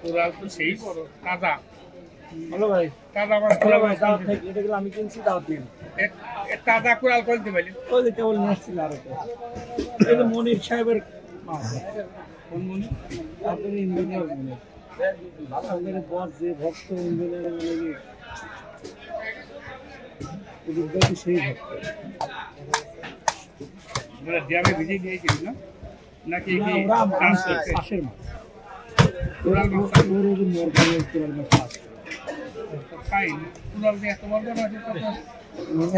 Coral তো সেই বড় তাজা। হ্যালো ভাই, তাজা মাছ কোরাল মাছ দাও থেকে এটা আমি কিনছি, দাও দিন। তাজা কোরাল বলতে পারি। ওই যে কেবল নিয়ে আসছিল আর এই যে মনির সাহেবের মাছ। কোন মনির? আপনার ইঞ্জিনিয়ার মনির। আপনাদের বস যে ভক্ত ইঞ্জিনিয়ার মনির, উদ্যোগী সেই ভক্ত। আমি ভিজিয়ে দিয়েছি না নাকি পাশের মাছ কোরাল মাছ খাই কোরাল দিয়ে এত বড় মাছ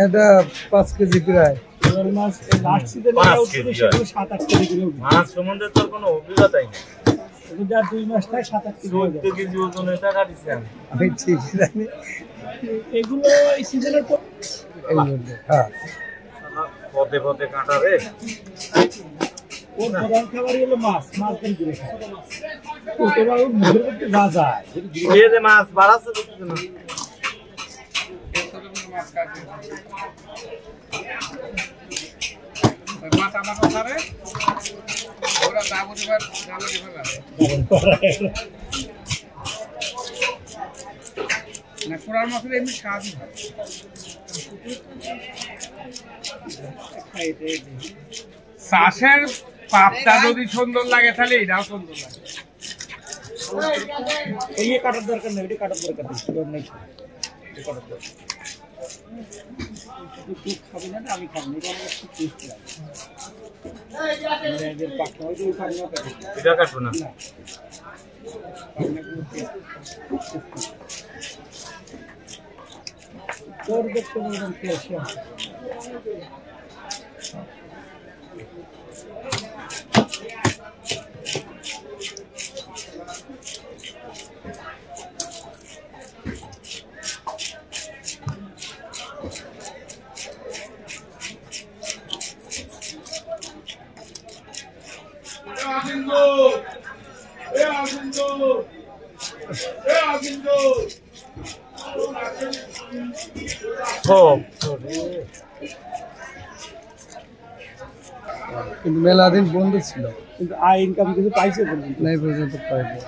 এটা 5 কেজি প্রায়। কোরাল মাছ লাস্ট সিজনে 7-8 কেজি কিলো মাছ সম্বন্ধে তোর কোনো অভিজ্ঞতাই নেই। এটা 2 মাস থেকে 7-8 কেজি 14 কেজি ওজনের টাকা দিছি আমি ঠিক জানি। এগুলো এই সিজনের পর এই মধ্যে হ্যাঁ পদে পদে কাঁটা রে। ওর প্রধান খাবারই হলো মাছ, মাছ কেন করে খায় ওটা বাবু মুখের মধ্যে যা যায় এই যে মাছ বাড়াচ্ছে দেখছো না? মাথা মাথা ধরে ওরা দাবুরিবার না কোরাল মাছের এমনি স্বাদই হয়। চাষের পাপটা যদি সুন্দর লাগে তাহলে এটাও সুন্দর লাগে। এই কাটার দরকার নেই, এটা কাটার দরকার নেই, কাটার দরকার তুই খাবি না, আমি খাবো না, এটা আমার খুব টেস্ট লাগে। পাখা হয়তো খাবি না, এটা কাটবো না। তোর দেখতে বললাম ক্যালসিয়াম কিন্তু মেলা দিন বন্ধ ছিল, কিন্তু আয় ইনকাম কিছু পাইছে নাই পর্যন্ত পাইনি।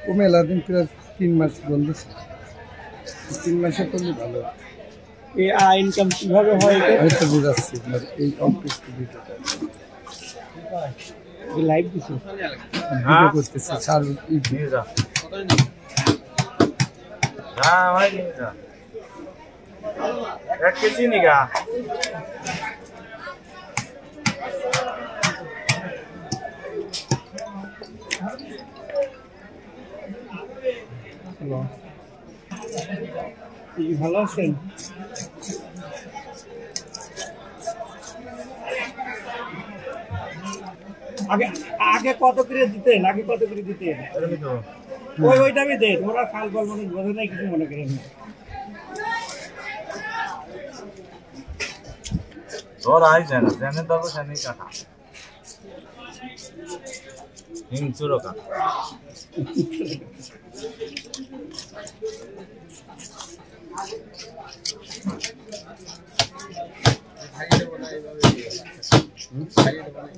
ও মেলা দিন প্রায় 3 মাস বন্ধ ছিল। 3 মাসে করলে ভালো। এই আয় ইনকাম কিভাবে হয় হয়তো বুঝাচ্ছি এই কমপ্লিট ভিডিওটা লাইভ দিছো ভিডিও করতেছি চার নিয়ে যা। হ্যাঁ ভাই নিয়ে যা। 1 কেজি নিগা। ভালো আছেন? আগে আগে কত করে দিতেন? আগে কত করে দিতেন? ওইটা আমি দেন, ওরা ফাল বল মনে বোঝে নাই, কিছু মনে করেন না। তোর আই যায় না, জানে তো সেখানেই কাটা হিংসুরো কাটা। খাইয়ে দেবো না এইভাবে, খাইয়ে দেবো না।